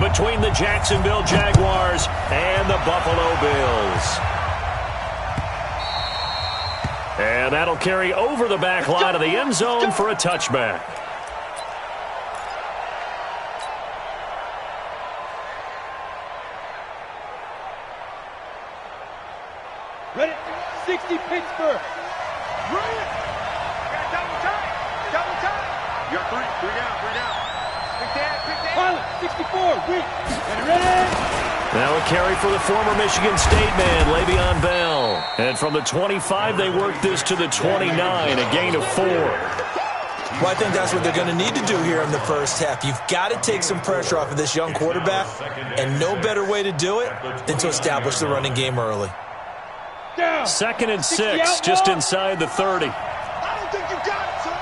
between the Jacksonville Jaguars and the Buffalo Bills. And that'll carry over the back line of the end zone for a touchback. Ready? 60 Pittsburgh. Run it. Got double time. Double time. You got three down. Pick that. Pilot, 64, weak. And ready. Now a carry for the former Michigan State man, Le'Veon Bell. And from the 25, they work this to the 29, a gain of 4. Well, I think that's what they're going to need to do here in the first half. You've got to take some pressure off of this young quarterback, and no better way to do it than to establish the running game early. Down. 2nd and 6, just inside the 30. I don't think you got it, son.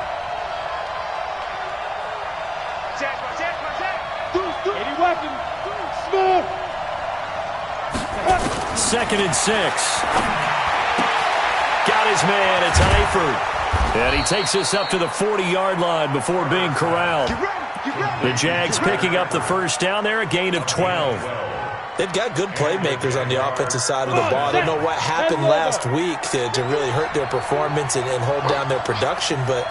Jack. 80 weapons. Smooth. 2nd and 6. Got his man. It's Eifert. And he takes us up to the 40-yard line before being corralled. Get ready. The Jags picking up the first down there, a gain of 12. They've got good playmakers on the offensive side of the ball. I don't know what happened last week to really hurt their performance and hold down their production, but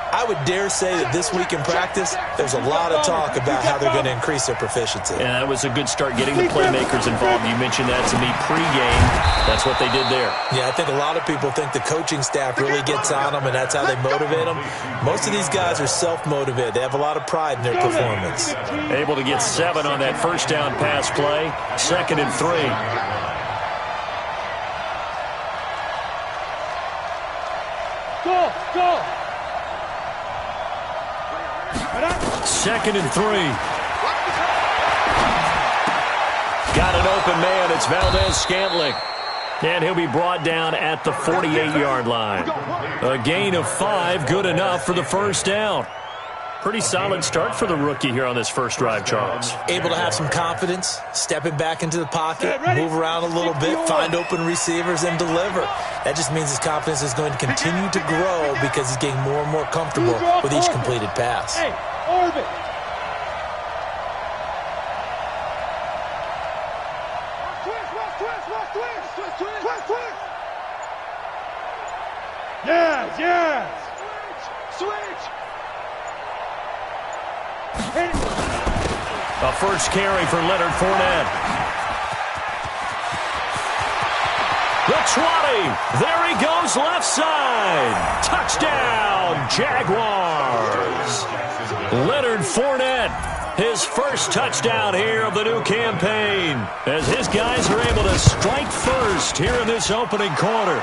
I would dare say that this week in practice, there's a lot of talk about how they're going to increase their proficiency. Yeah, that was a good start getting the playmakers involved. You mentioned that to me pregame. That's what they did there. Yeah, I think a lot of people think the coaching staff really gets on them, and that's how they motivate them. Most of these guys are self-motivated. They have a lot of pride in their performance. Able to get 7 on that first down pass play. 2nd and 3. Go. 2nd and 3. Got an open man. It's Valdez-Scantling. And he'll be brought down at the 48-yard line. A gain of 5, good enough for the first down. Pretty solid start for the rookie here on this first drive, Charles. Able to have some confidence, stepping back into the pocket, move around a little bit, find open receivers, and deliver. That just means his confidence is going to continue to grow because he's getting more and more comfortable with each completed pass. Hey, orbit. Twist. Yes. Switch. A first carry for Leonard Fournette. The 20. There he goes, left side. Touchdown, Jaguars. Leonard Fournette, his first touchdown here of the new campaign, as his guys are able to strike first here in this opening quarter.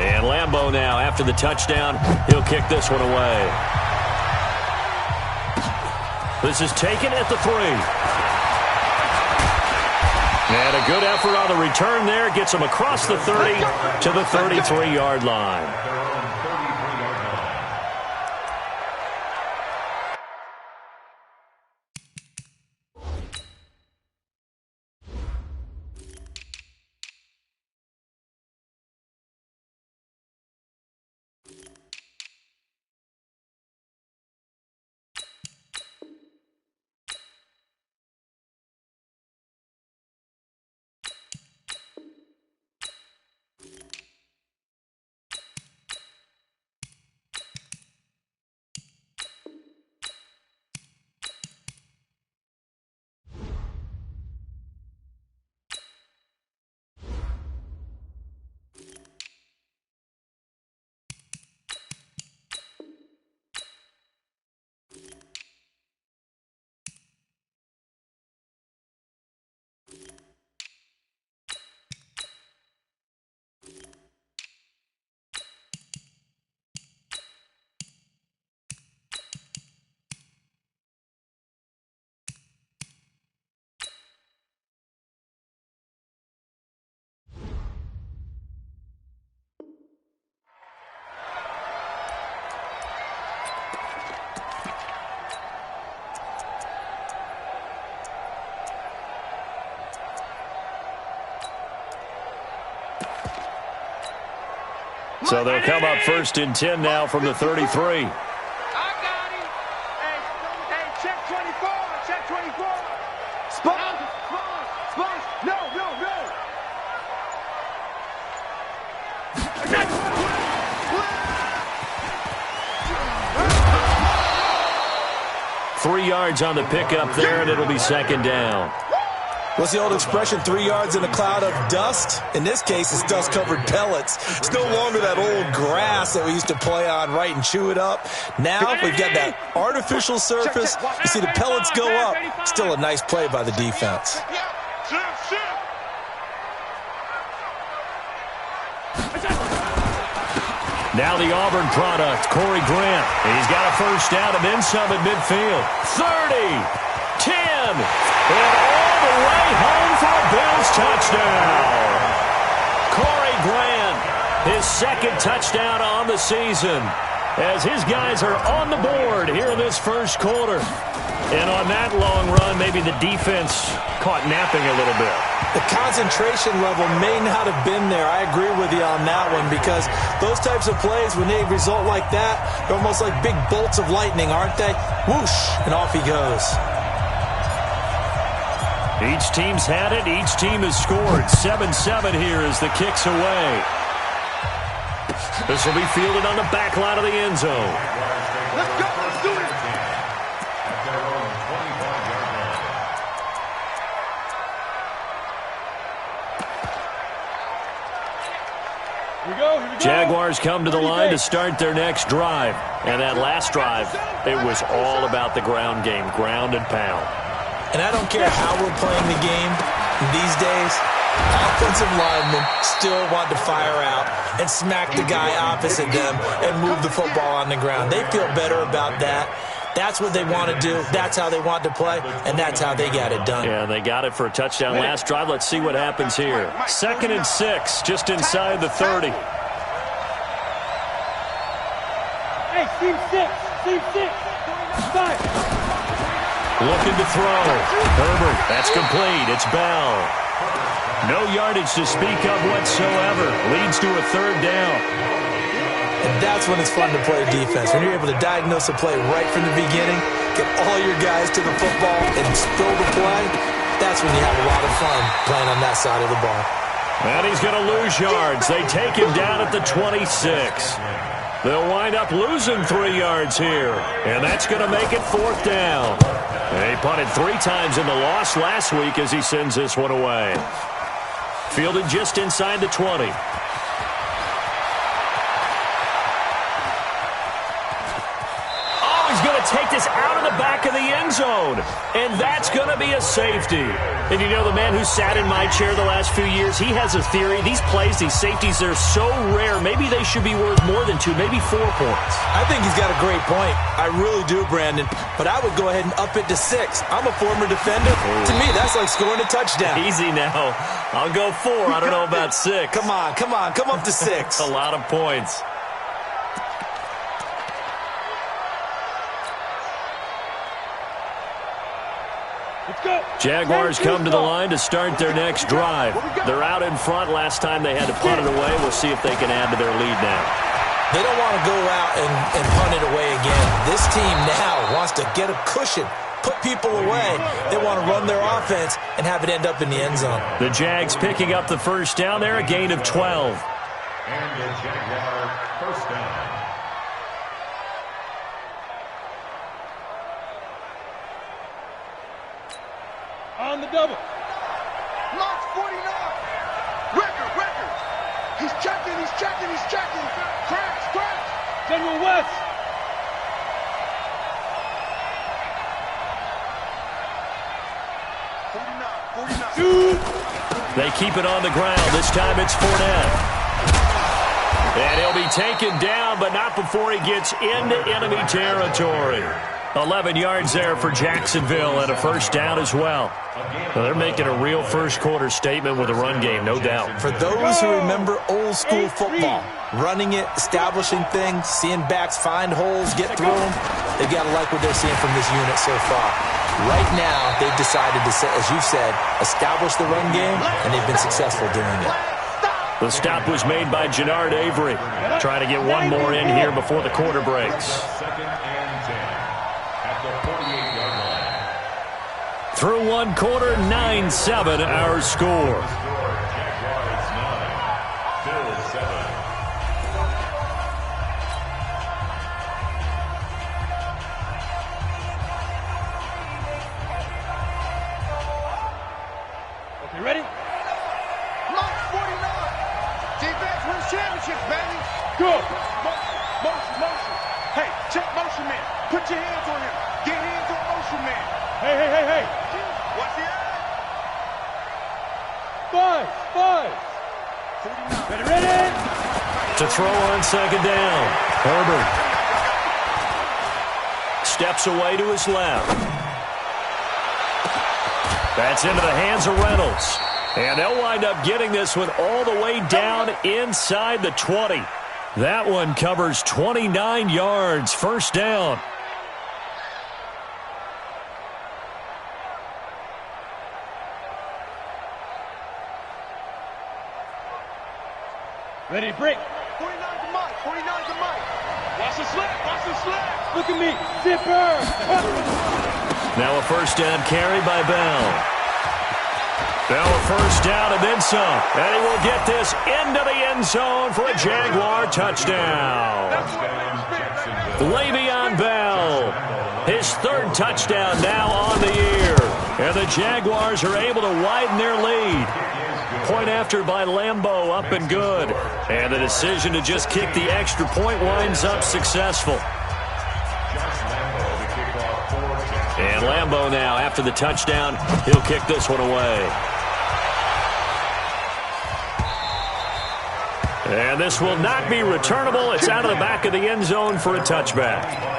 And Lambeau now, after the touchdown, he'll kick this one away. This is taken at the 3. And a good effort on the return there. Gets him across the 30 to the 33-yard line. So they'll come up 1st and 10 now from the 33. I got him. Hey, check 24. Check 24. Spot. No. 3 yards on the pickup there, and it'll be 2nd down. What's the old expression, 3 yards in a cloud of dust? In this case, it's dust-covered pellets. It's no longer that old grass that we used to play on, right, and chew it up. Now we've got that artificial surface. You see the pellets go up. Still a nice play by the defense. Now the Auburn product, Corey Grant. He's got a 1st down and then some at midfield. 30, 10, and all the way home for a Bills touchdown. Corey Grant, his 2nd touchdown on the season, as his guys are on the board here in this 1st quarter. And on that long run, maybe the defense caught napping a little bit. The concentration level may not have been there. I agree with you on that one, because those types of plays, when they result like that, they're almost like big bolts of lightning, aren't they? Whoosh, and off he goes. Each team's had it. Each team has scored. 7-7 here as the kick's away. This will be fielded on the back line of the end zone. Let's go. Let's do it. Here we go. Jaguars come to the line to start their next drive. And that last drive, it was all about the ground game, ground and pound. And I don't care how we're playing the game these days, offensive linemen still want to fire out and smack the guy opposite them and move the football on the ground. They feel better about that. That's what they want to do. That's how they want to play, and that's how they got it done. Yeah, they got it for a touchdown last drive. Let's see what happens here. 2nd and 6, just inside the 30. Hey, team 6. Start. Looking to throw. Herbert, that's complete. It's Bell. No yardage to speak of whatsoever. Leads to a 3rd down. And that's when it's fun to play defense. When you're able to diagnose a play right from the beginning, get all your guys to the football, and spill the play, that's when you have a lot of fun playing on that side of the ball. And he's going to lose yards. They take him down at the 26. They'll wind up losing 3 yards here. And that's going to make it 4th down. He punted 3 times in the loss last week as he sends this one away. Fielded just inside the 20. Oh, he's going to take this out of the back of the end zone. And that's going to be a safety. And you know, the man who sat in my chair the last few years, he has a theory. These plays, these safeties, they're so rare. Maybe they should be worth more than 2, maybe 4 points. I think he's got a great point. I really do, Brandon. But I would go ahead and up it to 6. I'm a former defender. Ooh. To me, that's like scoring a touchdown. Easy now. I'll go 4. I don't know about 6. Come on. Come up to 6. A lot of points. Jaguars come to the line to start their next drive. They're out in front. Last time they had to punt it away. We'll see if they can add to their lead now. They don't want to go out and punt it away again. This team now wants to get a cushion, put people away. They want to run their offense and have it end up in the end zone. The Jags picking up the 1st down there, a gain of 12. And the Jaguar 1st down. On the double. Launch 49. Record. He's checking. Crash. General West. They keep it on the ground. This time it's Fournette. And he'll be taken down, but not before he gets into enemy territory. 11 yards there for Jacksonville and a 1st down as well. They're making a real 1st quarter statement with a run game, no doubt. For those who remember old school football, running it, establishing things, seeing backs find holes, get through them, they've got to like what they're seeing from this unit so far. Right now, they've decided to, as you said, establish the run game, and they've been successful doing it. The stop was made by Jannard Avery. Trying to get one more in here before the quarter breaks. Second and 10 at the 48-yard line. Through one quarter, 9-7 our score. Jaguars 9, Bills 7. Okay, ready? Mike 49. Defense wins championships, baby. Go! Motion. Hey, check motion man. Put your hands on him. Get hands on motion man. Hey. Watch the eye. 5. Ready? To throw on second down. Herbert steps away to his left. That's into the hands of Reynolds. And they'll wind up getting this one all the way down inside the 20. That one covers 29 yards. First down. Ready, break. 49 to Mike. 49 to Mike. Watch the slap. Look at me. Zipper. Now a first down carry by Bell. Bell a first down and then some. And he will get this into the end zone for a Jaguar touchdown. Le'Veon Bell, his third touchdown now on the year. And the Jaguars are able to widen their lead. Point after by Lambeau, up and good. And the decision to just kick the extra point winds up successful. And Lambeau now, after the touchdown, he'll kick this one away. And this will not be returnable. It's out of the back of the end zone for a touchback.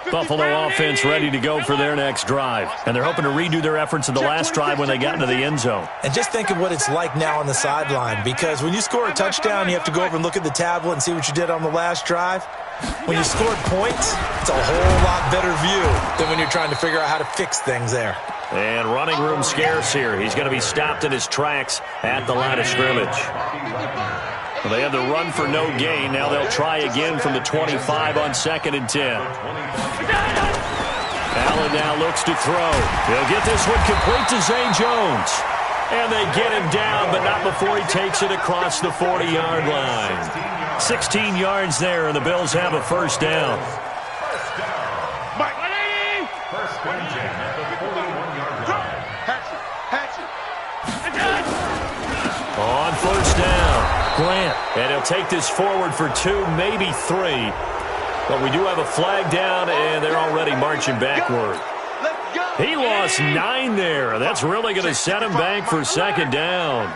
Buffalo offense ready to go for their next drive. And they're hoping to redo their efforts of the last drive when they got into the end zone. And just think of what it's like now on the sideline, because when you score a touchdown, you have to go over and look at the tablet and see what you did on the last drive. When you scored points, it's a whole lot better view than when you're trying to figure out how to fix things there. And running room scarce here. He's going to be stopped in his tracks at the line of scrimmage. Well, they had the run for no gain. Now they'll try again from the 25 on 2nd and 10. Allen now looks to throw. He'll get this one complete to Zay Jones. And they get him down, but not before he takes it across the 40-yard line. 16 yards there, and the Bills have a first down. Mike. First and 10 at the 41-yard line. Hatchet. On first down, Grant. And he'll take this forward for 2, maybe 3. But we do have a flag down, and they're already marching backward. He lost 9 there. That's really going to set him back for second down.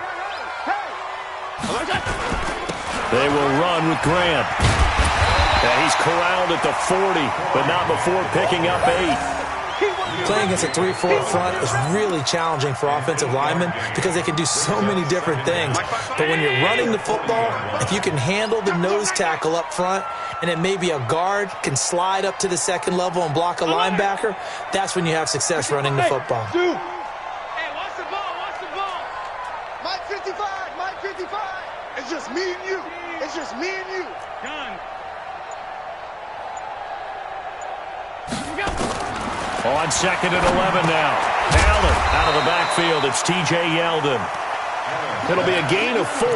They will run with Grant. And he's corralled at the 40, but not before picking up 8. Playing against a 3-4 front is really challenging for offensive linemen because they can do so many different things. But when you're running the football, if you can handle the nose tackle up front, and then maybe a guard can slide up to the second level and block a linebacker, that's when you have success running the football. Hey, watch the ball. Mike 55. It's just me and you. Done. On 2nd and 11 now. Allen out of the backfield. It's T.J. Yeldon. It'll be a gain of 4,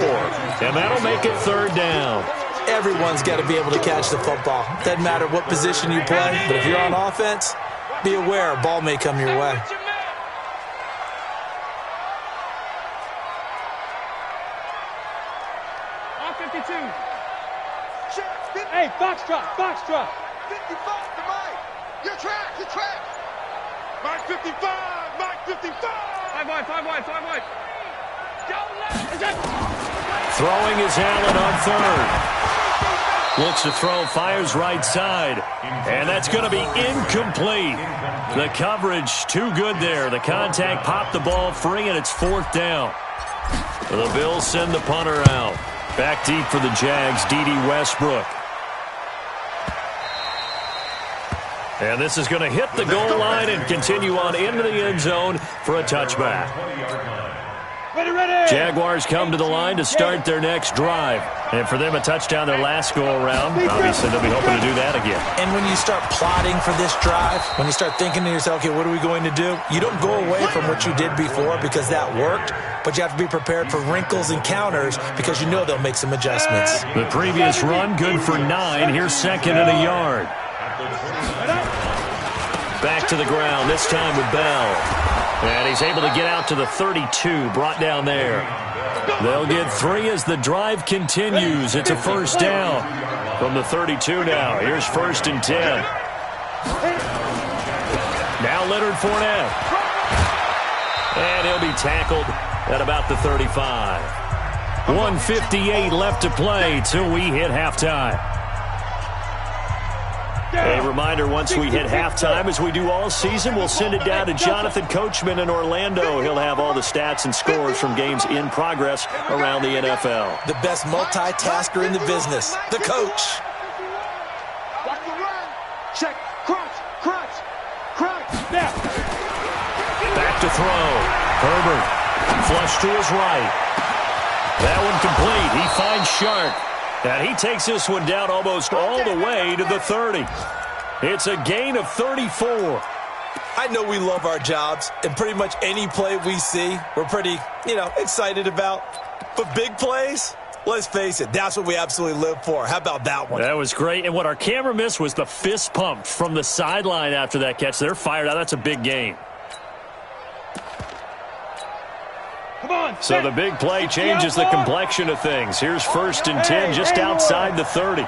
and that'll make it 3rd down. Everyone's got to be able to catch the football. Doesn't matter what position you play, but if you're on offense, be aware a ball may come your way. On 52. Hey, Foxtrot. 55 to Mike. Your track. Mike 55. 5 wide. Throwing is Allen on 3rd. Looks to throw, fires right side. And that's going to be incomplete. The coverage too good there. The contact popped the ball free, and it's 4th down. The Bills send the punter out. Back deep for the Jags, D.D. Westbrook. And this is going to hit the goal line and continue on into the end zone for a touchback. Jaguars come to the line to start their next drive. And for them, a touchdown their last go-around. Obviously, they'll be hoping to do that again. And when you start plotting for this drive, when you start thinking to yourself, okay, what are we going to do? You don't go away from what you did before because that worked, but you have to be prepared for wrinkles and counters because you know they'll make some adjustments. The previous run, good for 9. Here's second and a yard. Back to the ground, this time with Bell. And he's able to get out to the 32, brought down there. They'll get 3 as the drive continues. It's a first down from the 32 now. Here's 1st and 10. Now Leonard Fournette. And he'll be tackled at about the 35. 1:58 left to play till we hit halftime. A reminder, once we hit halftime, as we do all season, we'll send it down to Jonathan Coachman in Orlando. He'll have all the stats and scores from games in progress around the NFL. The best multitasker in the business, the coach. Watch the run. Check. Crunch. Now. Back to throw. Herbert. Flush to his right. That one complete. He finds Sharp. And he takes this one down almost all the way to the 30. It's a gain of 34. I know we love our jobs, and pretty much any play we see, we're pretty, excited about. But big plays, let's face it, that's what we absolutely live for. How about that one? That was great. And what our camera missed was the fist pump from the sideline after that catch. They're fired out. That's a big gain. So the big play changes the complexion of things. Here's 1st and 10 just outside the 30. 49. Oh,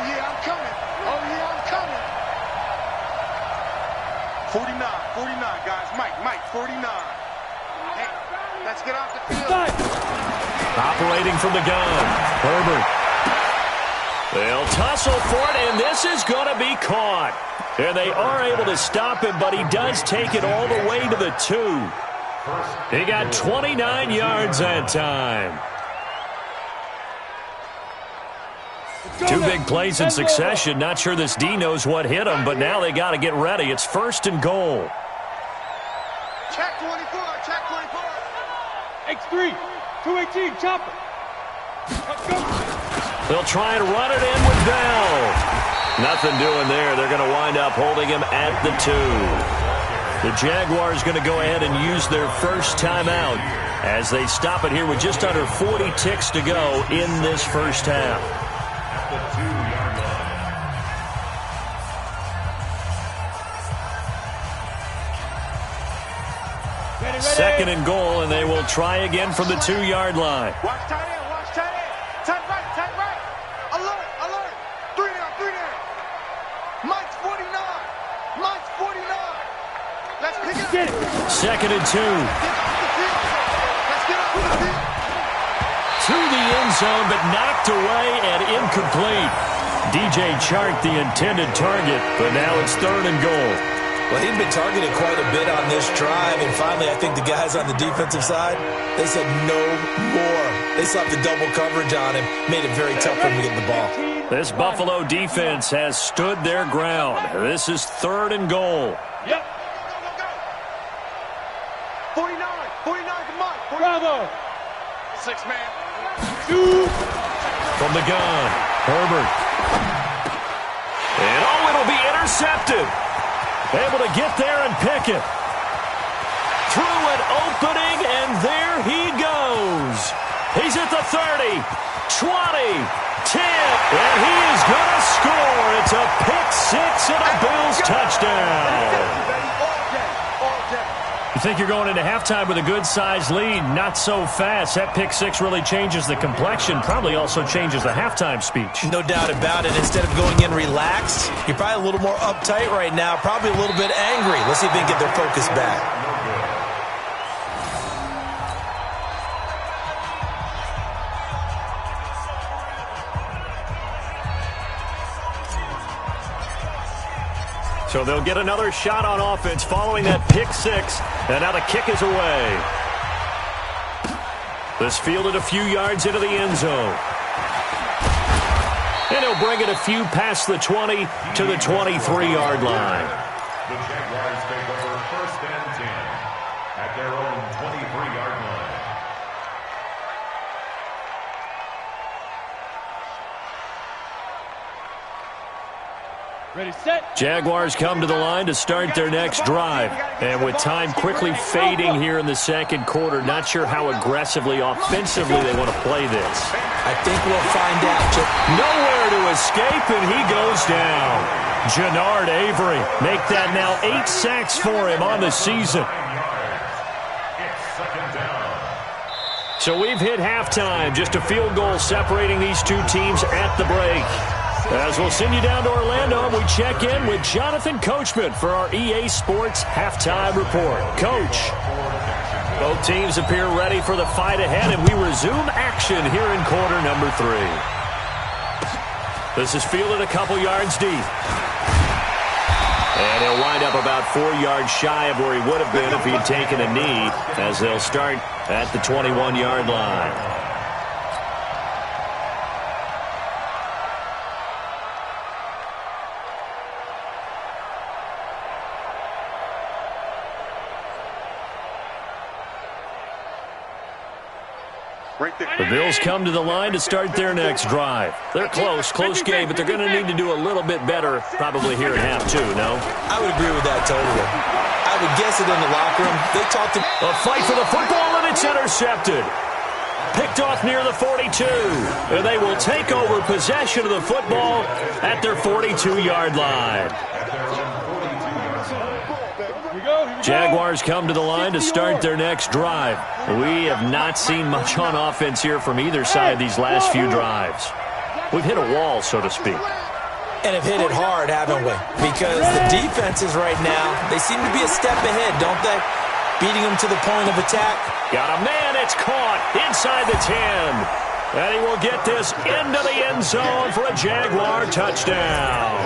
yeah, I'm coming. 49, guys. Mike, 49. Hey, let's get off the field. Operating from the gun. Herbert. They'll tussle for it, and this is going to be caught. And they are able to stop him, but he does take it all the way to the 2. He got 29 yards that time. 2 big plays in succession. Not sure this D knows what hit him, but now they got to get ready. It's 1st and goal. Check 24. X3, 218, chopper. Let's go. They'll try and run it in with Bell. Nothing doing there. They're going to wind up holding him at the 2. The Jaguars going to go ahead and use their first timeout as they stop it here with just under 40 ticks to go in this first half. Second and goal, and they will try again from the 2-yard line. Watch tight end. Tight right. Alert. 3 down. Mike's 49. Let's pick it up. 2nd and 2. Let's get off the field. To the end zone, but knocked away and incomplete. DJ Chark, the intended target, but now it's 3rd and goal. Well, he'd been targeted quite a bit on this drive, and finally I think the guys on the defensive side, they said no more. They slapped the double coverage on him, made it very tough for him to get the ball. This Buffalo defense has stood their ground. This is 3rd and goal. Yep. 49 to Mike. Bravo. 6 man. 2. From the gun, Herbert. And it'll be intercepted. Able to get there and pick it. Through an opening, and there he goes. He's at the 30, 20, 10, and he is going to score. It's a pick-6 and a Bills touchdown. You think you're going into halftime with a good-sized lead? Not so fast. That pick-6 really changes the complexion, probably also changes the halftime speech. No doubt about it. Instead of going in relaxed, you're probably a little more uptight right now, probably a little bit angry. Let's see if they can get their focus back. So they'll get another shot on offense following that pick six. And now the kick is away. This fielded a few yards into the end zone. And he'll bring it a few past the 20 to the 23-yard line. The Jaguars take over 1st and 10 at their own 23-yard line. Ready, set. Jaguars come to the line to start their next drive. And with time quickly fading here in the second quarter, not sure how aggressively, offensively they want to play this. I think we'll find out. Nowhere to escape, and he goes down. Jannard Avery make that now 8 sacks for him on the season. So we've hit halftime. Just a field goal separating these two teams at the break. As we'll send you down to Orlando, we check in with Jonathan Coachman for our EA Sports Halftime Report. Coach, both teams appear ready for the fight ahead, and we resume action here in quarter number 3. This is fielded a couple yards deep. And he'll wind up about 4 yards shy of where he would have been if he had taken a knee, as they'll start at the 21-yard line. The Bills come to the line to start their next drive. They're close game, but they're going to need to do a little bit better probably here at half 2, no? I would agree with that totally. I would guess it in the locker room. They talked a fight for the football, and it's intercepted. Picked off near the 42. And they will take over possession of the football at their 42-yard line. Jaguars come to the line to start their next drive. We have not seen much on offense here from either side these last few drives. We've hit a wall, so to speak. And have hit it hard, haven't we? Because the defenses right now, they seem to be a step ahead, don't they? Beating them to the point of attack. Got a man, it's caught inside the 10. And he will get this into the end zone for a Jaguar touchdown.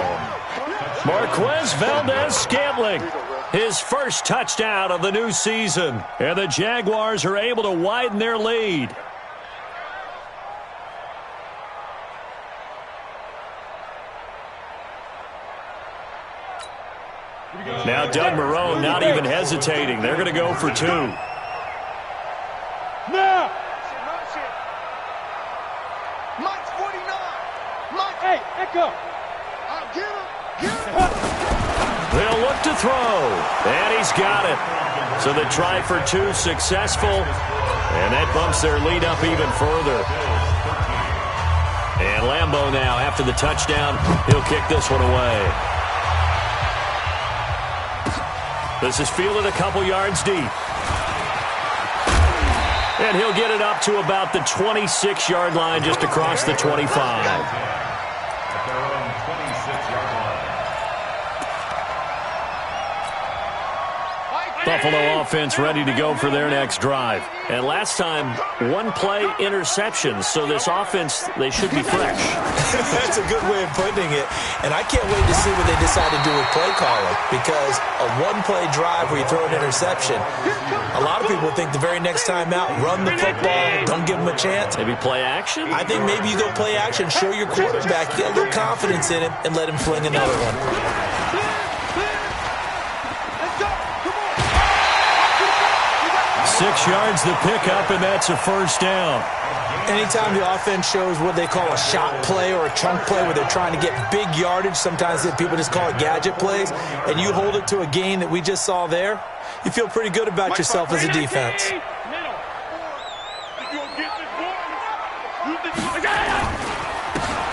Marquez Valdez-Scantling, his first touchdown of the new season. And the Jaguars are able to widen their lead. Now Doug Marrone not even hesitating. They're going to go for 2. Now! Mike's 49. Mike. Hey, Echo. I'll get him. They'll look to throw, and he's got it. So the try for 2 successful, and that bumps their lead up even further. And Lambeau now, after the touchdown, he'll kick this one away. This is fielded a couple yards deep. And he'll get it up to about the 26-yard line, just across the 25. Buffalo offense ready to go for their next drive. And last time, 1-play interceptions. So this offense, they should be fresh. That's a good way of putting it. And I can't wait to see what they decide to do with play calling. Because a 1-play drive where you throw an interception, a lot of people think the very next time out, run the football, don't give them a chance. Maybe play action? I think maybe you go play action, show your quarterback, get a little confidence in him, and let him fling another one. 6 yards the pickup, and that's a first down. Anytime the offense shows what they call a shot play or a chunk play where they're trying to get big yardage, sometimes people just call it gadget plays, and you hold it to a gain that we just saw there, you feel pretty good about yourself as a defense.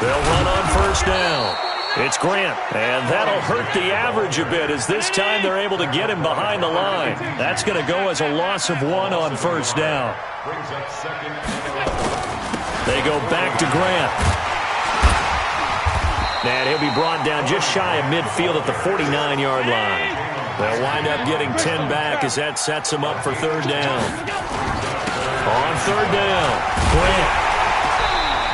They'll run on first down. It's Grant, and that'll hurt the average a bit as this time they're able to get him behind the line. That's going to go as a loss of 1 on first down. They go back to Grant. And he'll be brought down just shy of midfield at the 49-yard line. They'll wind up getting 10 back as that sets them up for third down. On third down, Grant.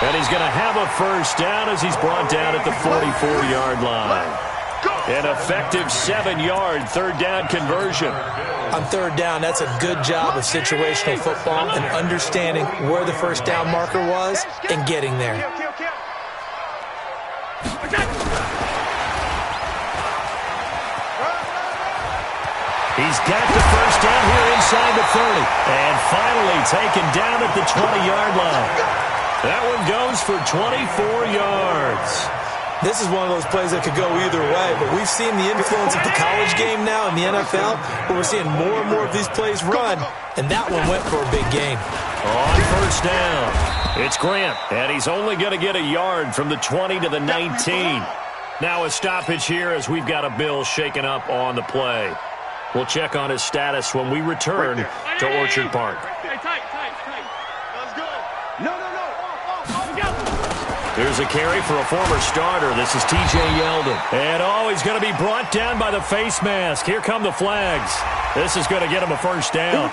And he's going to have a first down as he's brought down at the 44-yard line. An effective 7-yard third down conversion. On third down, that's a good job of situational football and understanding where the first down marker was and getting there. He's got the first down here inside the 30. And finally taken down at the 20-yard line. That one goes for 24 yards. This is one of those plays that could go either way, but we've seen the influence of the college game now in the NFL, where we're seeing more and more of these plays run, and that one went for a big gain. On first down, it's Grant, and he's only going to get a yard from the 20 to the 19. Now a stoppage here as we've got a Bill shaken up on the play. We'll check on his status when we return to Orchard Park. Let's go. No. Here's a carry for a former starter. This is T.J. Yeldon. And, he's going to be brought down by the face mask. Here come the flags. This is going to get him a first down.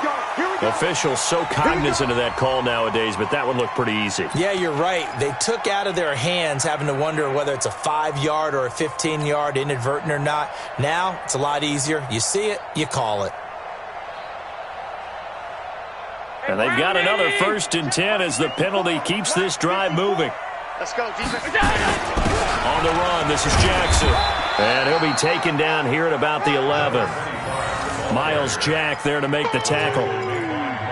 Officials so cognizant of that call nowadays, but that one looked pretty easy. Yeah, you're right. They took out of their hands having to wonder whether it's a 5-yard or a 15-yard inadvertent or not. Now, it's a lot easier. You see it, you call it. And they've got another 1st and 10 as the penalty keeps this drive moving. Let's go, defense. On the run, this is Jackson. And he'll be taken down here at about the 11. Miles Jack there to make the tackle.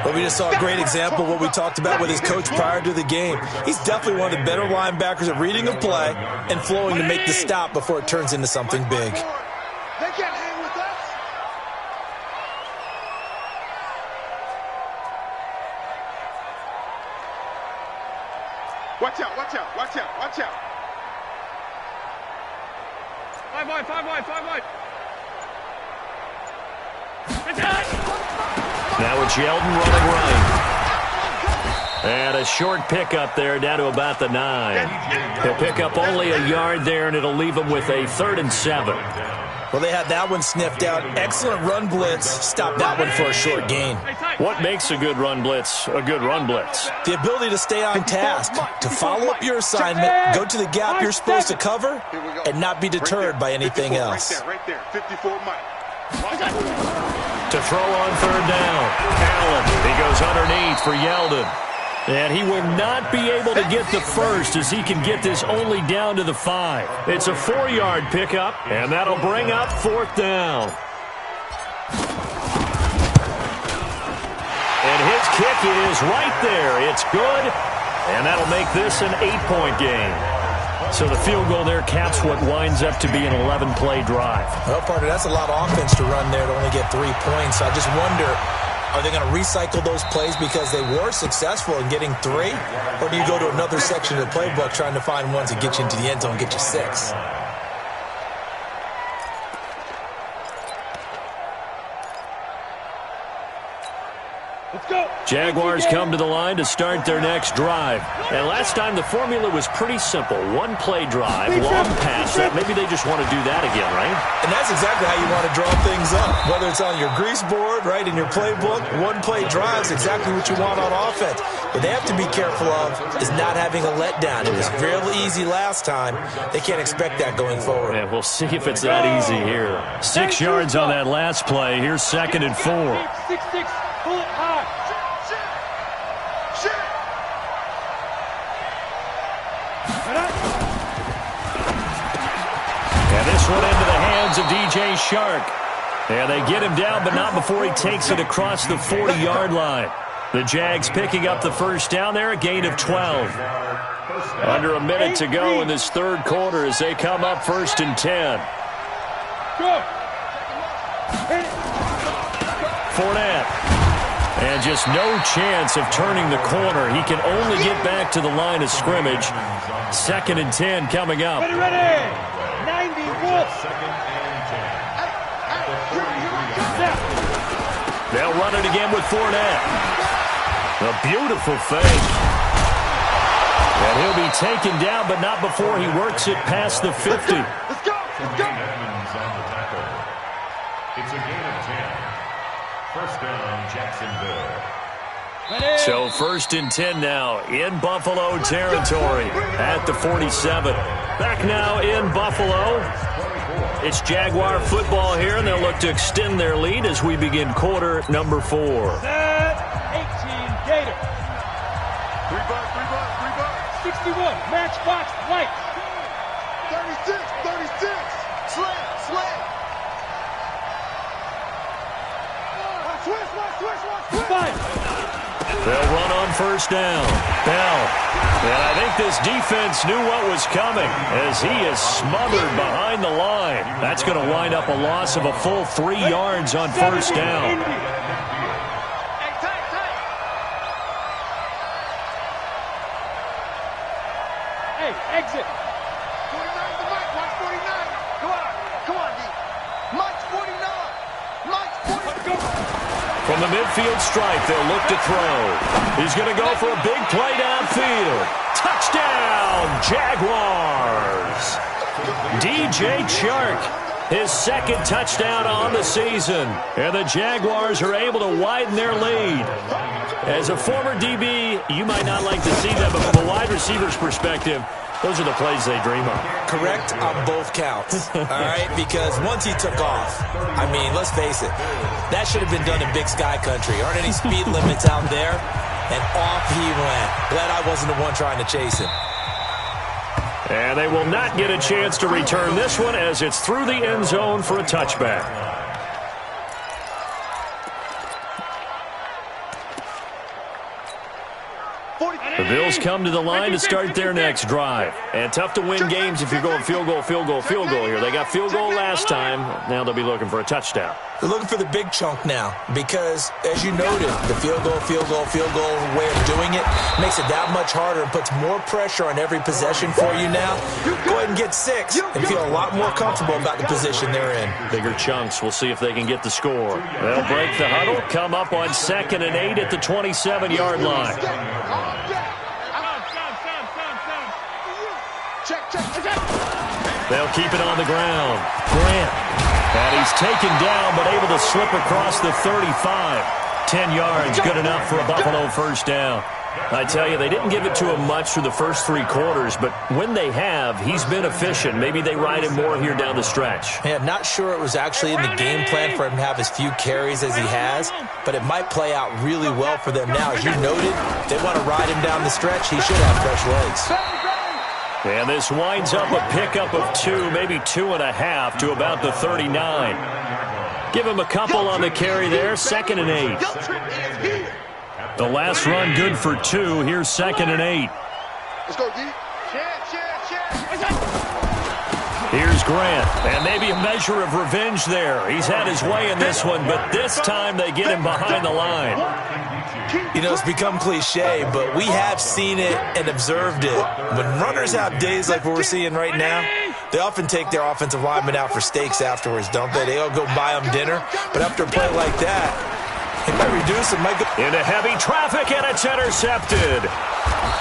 Well, we just saw a great example of what we talked about with his coach prior to the game. He's definitely one of the better linebackers at reading a play and flowing to make the stop before it turns into something big. They can't hang with us. Watch out. 5 wide. Now it's Yeldon running right. And a short pickup there down to about the 9. He'll pick up only a yard there, and it'll leave him with a 3rd and 7. Well, they had that one sniffed out. Excellent run blitz. Stop that one for a short gain. What makes a good run blitz a good run blitz? The ability to stay on task, to follow up your assignment, go to the gap you're supposed to cover, and not be deterred by anything else. Right there. 54 Mike. To throw on third down. Allen, he goes underneath for Yeldon. And he will not be able to get the first as he can get this only down to the 5. It's a 4-yard pickup, and that'll bring up 4th down. And his kick is right there. It's good, and that'll make this an 8-point game. So the field goal there caps what winds up to be an 11-play drive. Well, partner, that's a lot of offense to run there to only get 3 points. I just wonder, are they going to recycle those plays because they were successful in getting 3? Or do you go to another section of the playbook trying to find ones that get you into the end zone and get you 6? Let's go. Jaguars come to the line to start their next drive. And last time the formula was pretty simple. 1-play drive, long pass. Maybe they just want to do that again, right? And that's exactly how you want to draw things up. Whether it's on your grease board, right, in your playbook, 1-play drive is exactly what you want on offense. What they have to be careful of is not having a letdown. It was real easy last time. They can't expect that going forward. Yeah, we'll see if it's that easy here. 6 yards on that last play. Here's 2nd and 4. 6-6. Pull it high. And this one into the hands of DJ Shark. And they get him down, but not before he takes it across the 40-yard line. The Jags picking up the first down there, a gain of 12. Under a minute to go in this 3rd quarter as they come up 1st and 10. Go. Fournette. And just no chance of turning the corner. He can only get back to the line of scrimmage. 2nd and 10 coming up. Ready. 90 volts. They'll run it again with Fournette. A beautiful fake. And he'll be taken down, but not before he works it past the 50. Let's go. Edmonds on the tackle. It's a gain of 10. First down, Jacksonville. So 1st and 10 now in Buffalo territory at the 47. Back now in Buffalo. It's Jaguar football here, and they'll look to extend their lead as we begin quarter number 4. Set 18 Gator. 3 bucks, 3 bucks, 3 bucks. 61 Matchbox White. 36, 36. Slam. Switch. 5. They'll run on first down. Bell. And I think this defense knew what was coming as he is smothered behind the line. That's going to wind up a loss of a full 3 yards on first down. Hey, tight. Hey, exit. 49 to Mike. Watch 49. Come on, D. Mike's 49. From the midfield stripe, they'll look to throw. He's going to go for a big play downfield. Touchdown, Jaguars. DJ Chark, his second touchdown on the season. And the Jaguars are able to widen their lead. As a former DB, you might not like to see that, but from a wide receiver's perspective, those are the plays they dream of. Correct on both counts, all right? Because once he took off, I mean, let's face it, that should have been done in Big Sky Country. Aren't any speed limits out there? And off he went. Glad I wasn't the one trying to chase him. And they will not get a chance to return this one as it's through the end zone for a touchback. The Bills come to the line to start their next drive. And tough to win games if you're going field goal here. They got field goal last time. Now they'll be looking for a touchdown. They're looking for the big chunk now because, as you noted, the field goal way of doing it makes it that much harder and puts more pressure on every possession for you now. Go ahead and get 6 and feel a lot more comfortable about the position they're in. Bigger chunks. We'll see if they can get the score. They'll break the huddle, come up on 2nd and 8 at the 27-yard line. They'll keep it on the ground. Grant. And he's taken down, but able to slip across the 35. 10 yards, good enough for a Buffalo first down. I tell you, they didn't give it to him much through the first 3 quarters, but when they have, he's been efficient. Maybe they ride him more here down the stretch. Yeah, not sure it was actually in the game plan for him to have as few carries as he has, but it might play out really well for them now. As you noted, they want to ride him down the stretch. He should have fresh legs. And this winds up a pickup of 2, maybe 2.5 to about the 39. Give him a couple on the carry there, 2nd and 8. The last run good for 2. Here's 2nd and 8. Let's go, D. Here's Grant, and maybe a measure of revenge there. He's had his way in this one, but this time they get him behind the line. You know, it's become cliche, but we have seen it and observed it. When runners have days like what we're seeing right now, they often take their offensive linemen out for steaks afterwards, don't they? They all go buy them dinner. But after a play like that, it might reduce it. Might go into heavy traffic, and it's intercepted.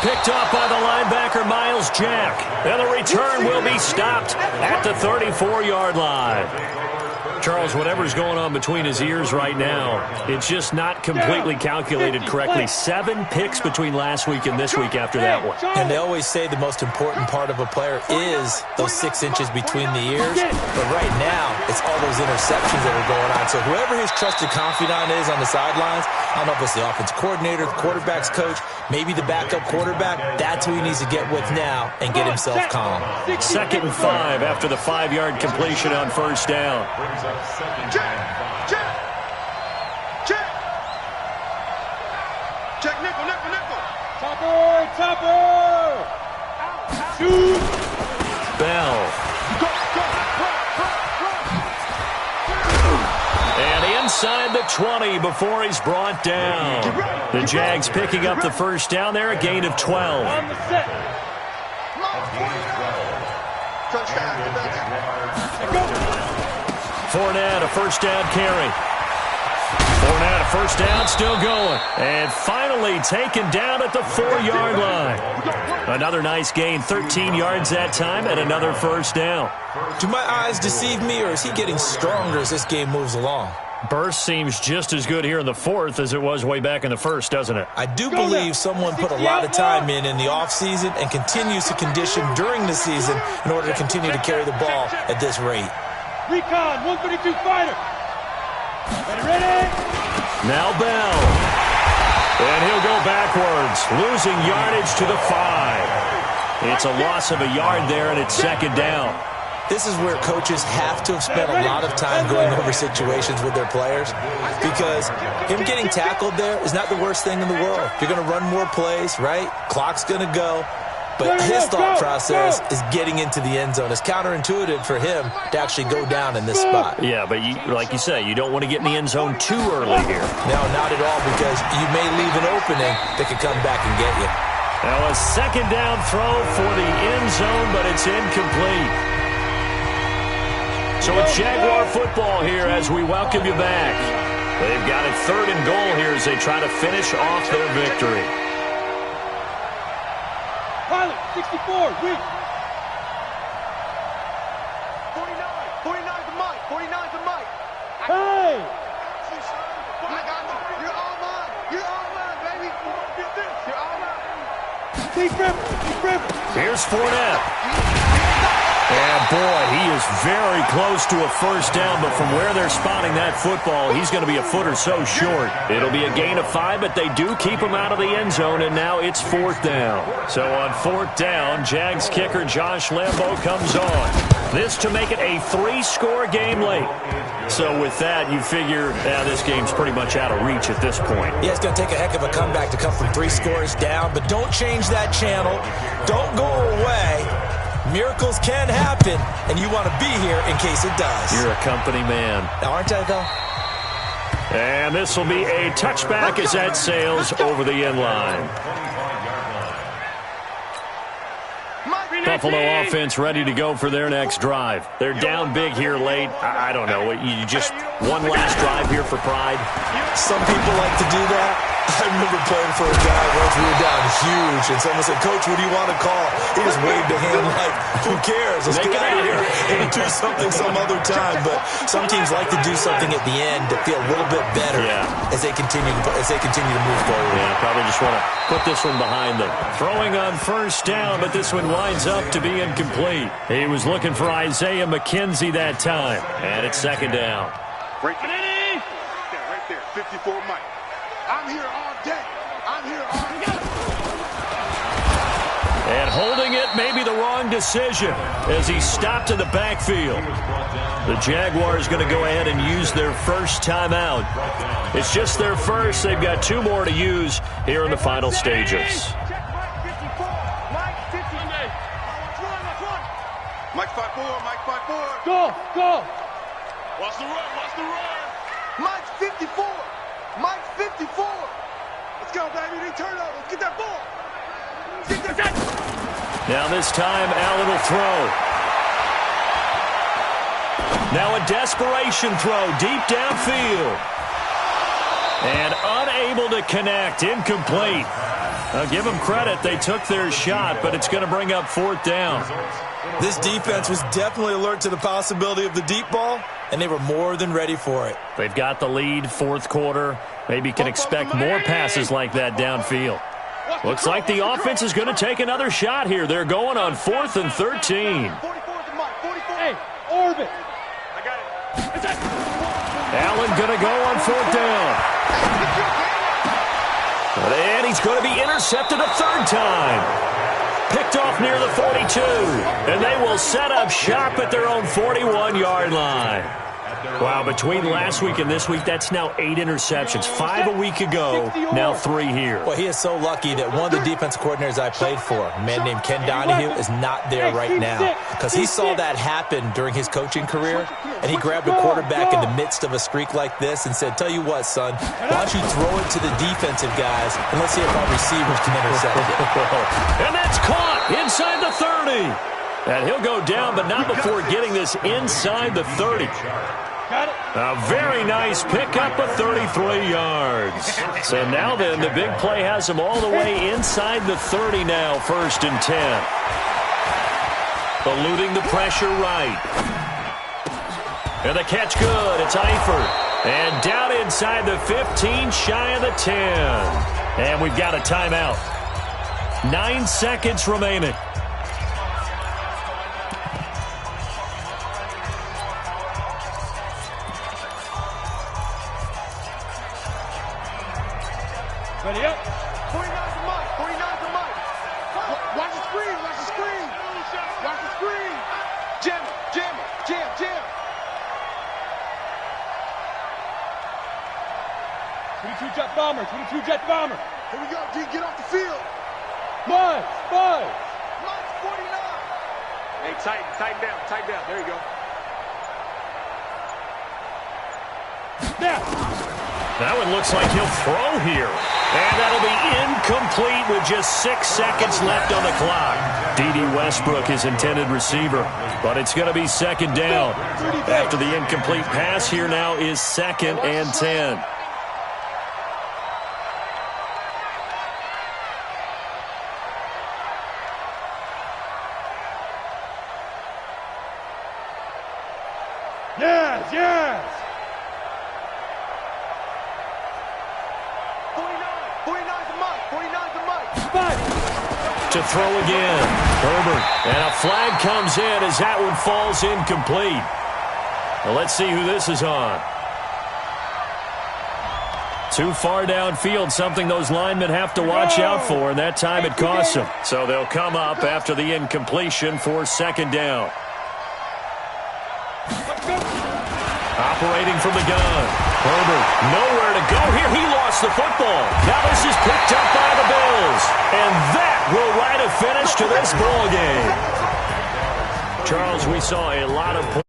Picked off by the linebacker, Miles Jack. And the return will be stopped at the 34-yard line. Charles, whatever's going on between his ears right now, it's just not completely calculated correctly. 7 picks between last week and this week after that one. And they always say the most important part of a player is those 6 inches between the ears. But right now, it's all those interceptions that are going on. So whoever his trusted confidant is on the sidelines, I don't know if it's the offense coordinator, the quarterback's coach, maybe the backup quarterback, that's who he needs to get with now and get himself calm. 2nd and 5 after the 5-yard completion on first down. Check nickel. Topper. Shoot. Bell. And inside the 20 before he's brought down. The Jags picking up the first down there, a gain of 12. On the set. Fournette, a first down carry. Fournette, a first down, still going. And finally taken down at the 4-yard line. Another nice gain, 13 yards that time, and another first down. Do my eyes deceive me, or is he getting stronger as this game moves along? Burst seems just as good here in the 4th as it was way back in the 1st, doesn't it? I do believe someone put a lot of time in the offseason and continues to condition during the season in order to continue to carry the ball at this rate. Recon, 132 fighter. Ready? Now Bell. And he'll go backwards, losing yardage to the 5. It's a loss of a yard there, and it's second down. This is where coaches have to have spent a lot of time going over situations with their players, because him getting tackled there is not the worst thing in the world. You're going to run more plays, right? Clock's going to go. But his thought process is getting into the end zone. It's counterintuitive for him to actually go down in this spot. Yeah, but like you say, you don't want to get in the end zone too early here. No, not at all, because you may leave an opening that could come back and get you. Now a second down throw for the end zone, but it's incomplete. So it's Jaguar football here as we welcome you back. They've got it 3rd and goal here as they try to finish off their victory. Pilot, 64, weak. 49 to Mike. 49 to Mike. Hey! I got you. You're all mine. You're all mine, baby. You're all mine. Deep river. Here's Fournette. And boy, he is very close to a first down, but from where they're spotting that football, he's going to be a foot or so short. It'll be a gain of 5, but they do keep him out of the end zone, and now it's 4th down. So on 4th down, Jags kicker Josh Lambo comes on. This to make it a 3-score game late. So with that, you figure this game's pretty much out of reach at this point. Yeah, it's going to take a heck of a comeback to come from 3 scores down, but don't change that channel. Don't go away. Miracles can happen, and you want to be here in case it does. You're a company man. Aren't I, though? And this will be a touchback as that sails over the end line. Buffalo offense ready to go for their next drive. They're down big here late. I don't know. You just one last drive here for pride. Some people like to do that. I remember playing for a guy once we were down huge, and someone said, "Coach, what do you want to call?" He just waved a hand like, "Who cares? Let's get out of here and do something some other time." But some teams like to do something at the end to feel a little bit better as they continue to move forward. Yeah, probably just want to put this one behind them. Throwing on first down, but this one winds up to be incomplete. He was looking for Isaiah McKenzie that time, and it's second down. Right there, 54 Mike. I'm here all day. I'm here all day. And holding it may be the wrong decision as he stopped in the backfield. The Jaguars going to go ahead and use their first timeout. It's just their first. They've got 2 more to use here in the final stages. Mike 5-4, Mike 5-4. Go. Watch the run. Mike 54. Mike 54. Let's go, baby. They turn over. Get that ball. Get that. Now this time, Allen will throw. Now a desperation throw deep downfield. And unable to connect. Incomplete. I'll give them credit. They took their shot, but it's going to bring up 4th down. This defense was definitely alert to the possibility of the deep ball, and they were more than ready for it. They've got the lead, 4th quarter. Maybe can expect more passes like that downfield. Looks like the offense is going to take another shot here. They're going on 4th and 13. Hey, orbit. I got it. Allen going to go on 4th down. And he's going to be intercepted a 3rd time. Picked off near the 42. And they will set up shop at their own 41-yard line. Wow, between last week and this week, that's now 8 interceptions. 5 a week ago, now 3 here. Well, he is so lucky that one of the defense coordinators I played for, a man named Ken Donahue, is not there right now. Because he saw that happen during his coaching career, and he grabbed a quarterback in the midst of a streak like this and said, "Tell you what, son, why don't you throw it to the defensive guys, and let's see if our receivers can intercept it." And that's caught inside the 30. And he'll go down, but not before getting this inside the 30. Got it. A very nice pickup of 33 yards. So now then, the big play has him all the way inside the 30 now, 1st and 10. Eluding the pressure right. And the catch good. It's Eifert. And down inside the 15, shy of the 10. And we've got a timeout. 9 seconds remaining. Ready up. 49's the mic. 49's the mic. Watch the screen. Watch the screen. Watch the screen. Jam it. Jam it. Jam. Jam. 22 jet bomber. 22 jet bomber. Here we go. Get off the field. Mike's. Mike's 49. Hey, tighten down. There you go. Now. That one looks like he'll throw here. And that'll be incomplete with just 6 seconds left on the clock. D.D. Westbrook is intended receiver, but it's going to be second down. After the incomplete pass, here now is 2nd and 10. Yes. 49's the mic. 49's the mic. Spike. To throw again. Herbert. And a flag comes in as that one falls incomplete. Well, let's see who this is on. Too far downfield, something those linemen have to watch out for, and that time it costs them. So they'll come up after the incompletion for second down. Operating from the gun. Herbert, nowhere to go here. He lost the football. Now this is picked up by the Bills. And that will write a finish to this ball game. Charles, we saw a lot of points.